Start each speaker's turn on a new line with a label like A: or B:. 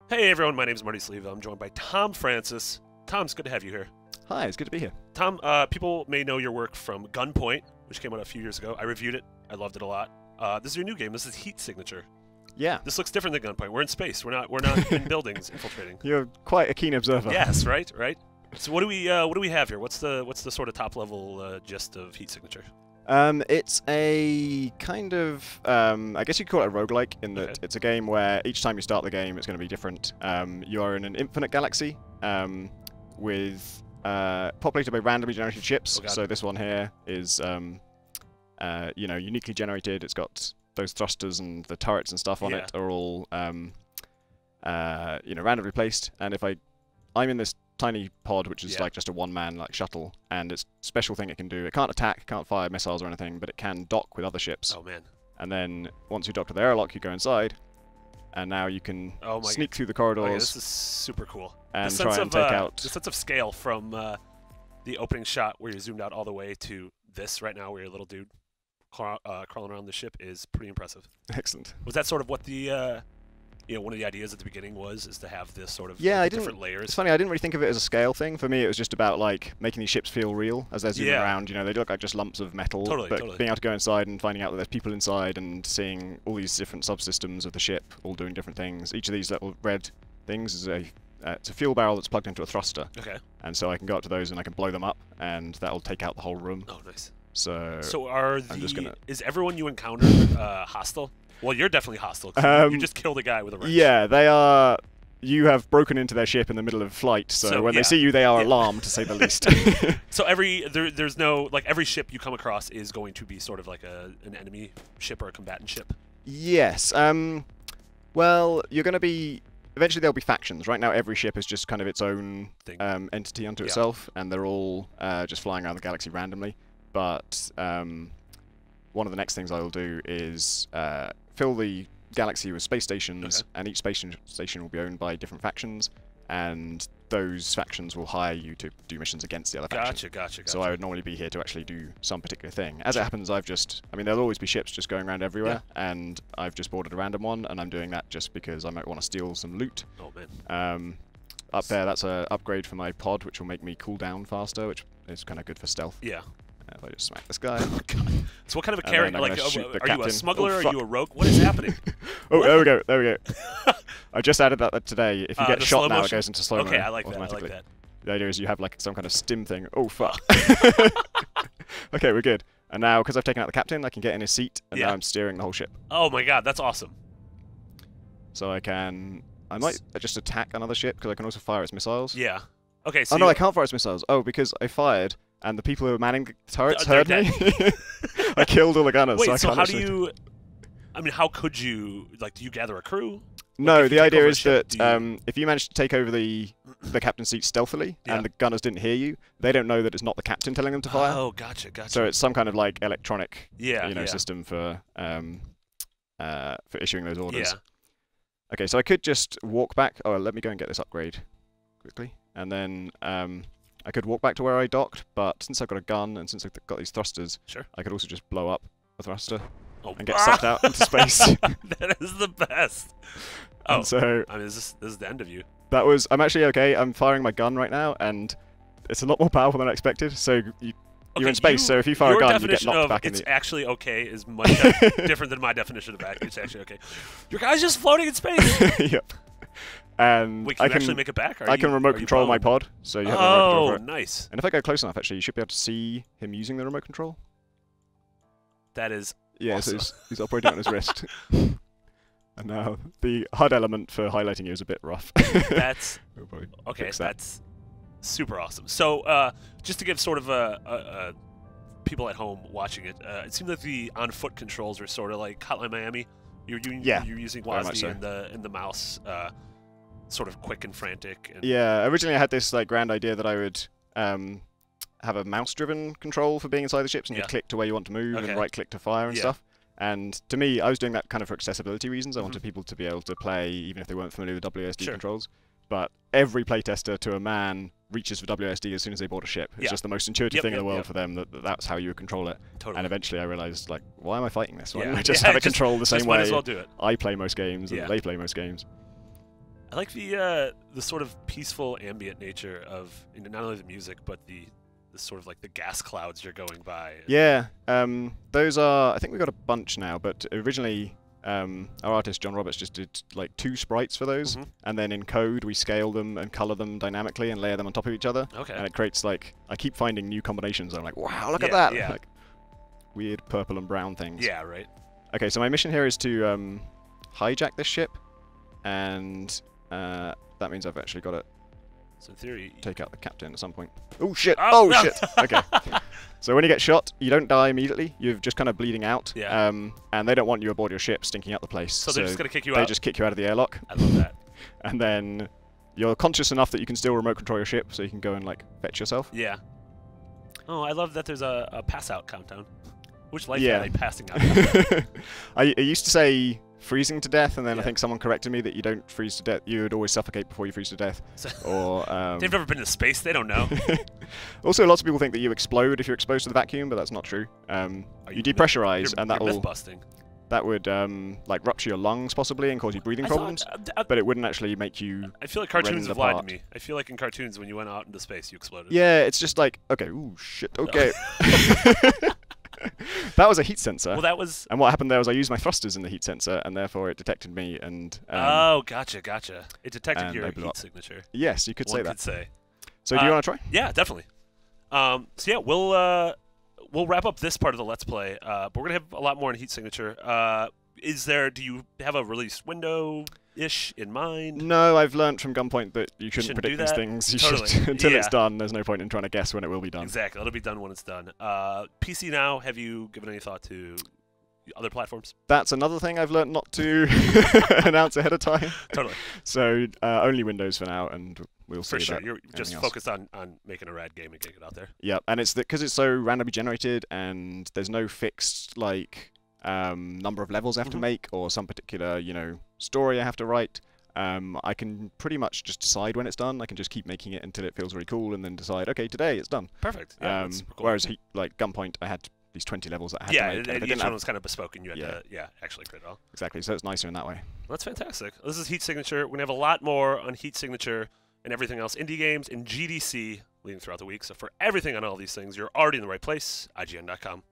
A: Hey everyone, my name is Marty. I'm joined by Tom Francis. Tom, it's good to have you here.
B: Hi, it's good to be here.
A: Tom, people may know your work from Gunpoint, which came out a few years ago. I reviewed it. I loved it a lot. This is your new game. This is Heat Signature.
B: Yeah.
A: This looks different than Gunpoint. We're in space. We're not in buildings infiltrating.
B: You're quite a keen observer.
A: Yes, right. So what do we have here? What's the sort of top level gist of Heat Signature?
B: It's a kind of, I guess you could call it a roguelike, in that it's a game where each time you start the game, it's going to be different. You are in an infinite galaxy with populated by randomly generated ships. So this one here is, uniquely generated. It's got those thrusters and the turrets and stuff on it are all, randomly placed. And if I'm in this tiny pod, which is like just a one-man shuttle, and its special thing it can do, it can't attack, can't fire missiles or anything, but it can dock with other ships.
A: Oh man!
B: And then once you dock to the airlock, you go inside, and now you can sneak through the corridors.
A: Okay, this is super cool.
B: And try and take out
A: the sense of scale from the opening shot where you're zoomed out all the way to this right now, where you're a little dude crawling around the ship, is pretty impressive.
B: Excellent.
A: Was that sort of what the one of the ideas at the beginning was to have this sort of different layers?
B: It's funny, I didn't really think of it as a scale thing. For me, it was just about making these ships feel real as they're zooming around. They look like just lumps of metal, but being able to go inside and finding out that there's people inside and seeing all these different subsystems of the ship all doing different things. Each of these little red things is it's a fuel barrel that's plugged into a thruster.
A: Okay.
B: And so I can go up to those and I can blow them up, and that'll take out the whole room.
A: Oh, nice.
B: So
A: is everyone you encounter hostile? Well, you're definitely hostile. You just killed a guy with a wrench.
B: Yeah, they are. You have broken into their ship in the middle of flight, so when they see you, they are alarmed, to say the least.
A: So there's no every ship you come across is going to be sort of like an enemy ship or a combatant ship.
B: Yes. Well, you're going to be. Eventually, there'll be factions. Right now, every ship is just kind of its own entity unto itself, and they're all just flying around the galaxy randomly. But one of the next things I will do is fill the galaxy with space stations, and each space station will be owned by different factions, and those factions will hire you to do missions against the other faction.
A: Gotcha.
B: So I would normally be here to actually do some particular thing. As it happens, there'll always be ships just going around everywhere, and I've just boarded a random one, and I'm doing that just because I might want to steal some loot.
A: Oh, man.
B: Up there, that's an upgrade for my pod, which will make me cool down faster, which is kind of good for stealth.
A: Yeah.
B: If I just smack this guy.
A: Oh, God. So what kind of a character? Are you a smuggler?
B: Oh,
A: are you a rogue? What is happening?
B: Oh, there we go. I just added that today. If you get shot now, it goes into slow-mo.
A: Okay, I like
B: automatically.
A: that.
B: The idea is you have some kind of stim thing. Oh, fuck. Okay, we're good. And now, because I've taken out the captain, I can get in his seat, and now I'm steering the whole ship.
A: Oh my God, that's awesome.
B: So I might just attack another ship, because I can also fire its missiles.
A: Yeah. Okay, so
B: no, I can't fire its missiles. Oh, because I fired, and the people who were manning the turrets heard me. I killed all the gunners.
A: Wait,
B: so
A: how do you... how could you... do you gather a crew?
B: No, the idea is that if you manage to take over the captain's seat stealthily, and the gunners didn't hear you, they don't know that it's not the captain telling them to fire.
A: Oh, gotcha.
B: So it's some kind of electronic system for issuing those orders.
A: Yeah.
B: Okay, so I could just walk back. Oh, let me go and get this upgrade quickly. And then I could walk back to where I docked, but since I've got a gun and since I've got these thrusters, I could also just blow up a thruster and get sucked out into space.
A: That is the best.
B: And so
A: this is the end of you.
B: I'm actually okay. I'm firing my gun right now, and it's a lot more powerful than I expected. So you're in space, so if you fire a gun, you get knocked back in the...
A: It's actually okay is much different than my definition of back. It's actually okay. Your guy's just floating in space.
B: Yep. And
A: wait, can you actually make it back?
B: I can remote control my pod, so you have a remote control for it.
A: Nice.
B: And if I go close enough, actually, you should be able to see him using the remote control.
A: That is
B: awesome. So he's operating on his wrist. And now the HUD element for highlighting you is a bit rough.
A: That's okay. That's super awesome. So just to give sort of a people at home watching it, it seemed like the on-foot controls were sort of like Hotline Miami. You're using WASD and the mouse, sort of quick and frantic.
B: Yeah, originally I had this grand idea that I would have a mouse-driven control for being inside the ships, and you click to where you want to move and right-click to fire and stuff. And to me, I was doing that kind of for accessibility reasons. I wanted people to be able to play even if they weren't familiar with WASD controls. But every playtester to a man reaches for WASD as soon as they board a ship. It's just the most intuitive thing in the world for them, that's how you would control it.
A: Totally.
B: And eventually I realized, why am I fighting this? Why don't I just have it controlled the same way
A: as well do it.
B: I play most games and they play most games?
A: I like the sort of peaceful ambient nature of not only the music but the sort of like the gas clouds you're going by.
B: Yeah, those are. I think we got a bunch now, but originally our artist John Roberts just did like 2 sprites for those, and then in code we scale them and color them dynamically and layer them on top of each other.
A: Okay.
B: And it creates like I keep finding new combinations. I'm like, wow, look at that!
A: Yeah.
B: Like, weird purple and brown things.
A: Yeah. Right.
B: Okay, so my mission here is to hijack this ship, and that means I've actually got to.
A: So in theory,
B: take out the captain at some point. Oh shit!
A: Oh,
B: oh
A: no.
B: shit! Okay. So when you get shot, you don't die immediately. You're just kind of bleeding out.
A: Yeah.
B: And they don't want you aboard your ship, stinking up the place.
A: So they're just gonna kick you out.
B: They just kick you out of the airlock.
A: I love that.
B: And then you're conscious enough that you can still remote control your ship, so you can go and like fetch yourself.
A: Yeah. Oh, I love that there's a pass out countdown. Which life
B: Yeah.
A: are they passing out?
B: I used to say freezing to death, and then
A: Yeah.
B: I think someone corrected me that you don't freeze to death. You would always suffocate before you freeze to death. Or
A: they've never been to space. They don't know.
B: Also, lots of people think that you explode if you're exposed to the vacuum, but that's not true. You depressurize, and
A: you're myth-busting.
B: that would like rupture your lungs possibly and cause you breathing problems. But it wouldn't actually make you.
A: I feel like cartoons have lied
B: apart.
A: to me. I feel like in cartoons when you went out into space, you exploded.
B: Yeah, it's just like okay, ooh shit, okay. That was a heat sensor.
A: Well, that was.
B: And what happened there was I used my thrusters in the heat sensor, and therefore it detected me and.
A: Oh, gotcha. It detected your heat
B: up.
A: signature.
B: Yes, you could say that.
A: One could say.
B: So do you want to try?
A: Yeah, definitely. So yeah, we'll wrap up this part of the Let's Play, but we're gonna have a lot more on heat signature. Do you have a release window-ish in mind?
B: No, I've learned from Gunpoint that you shouldn't predict these things. You
A: Totally.
B: should until
A: Yeah.
B: it's done. There's no point in trying to guess when it will be done.
A: Exactly, it'll be done when it's done. PC now. Have you given any thought to other platforms?
B: That's another thing I've learned not to announce ahead of time.
A: Totally.
B: So see Windows for now, and we'll see.
A: For sure,
B: about
A: you're just
B: else.
A: focused on making a rad game and getting it out there.
B: Yeah, and it's because it's so randomly generated, and there's no fixed like number of levels I have to make or some particular story I have to write. I can pretty much just decide when it's done. I can just keep making it until it feels really cool, and then decide, okay, today it's done.
A: Perfect. Yeah, that's cool.
B: Whereas like Gunpoint, I had these 20 levels that I had to make.
A: Yeah, each one was kind of bespoke, and you had to actually create it all.
B: Exactly. So it's nicer in that way.
A: Well, that's fantastic. This is Heat Signature. We're gonna have a lot more on Heat Signature and everything else, indie games and GDC, leading throughout the week. So for everything on all these things, you're already in the right place. IGN.com.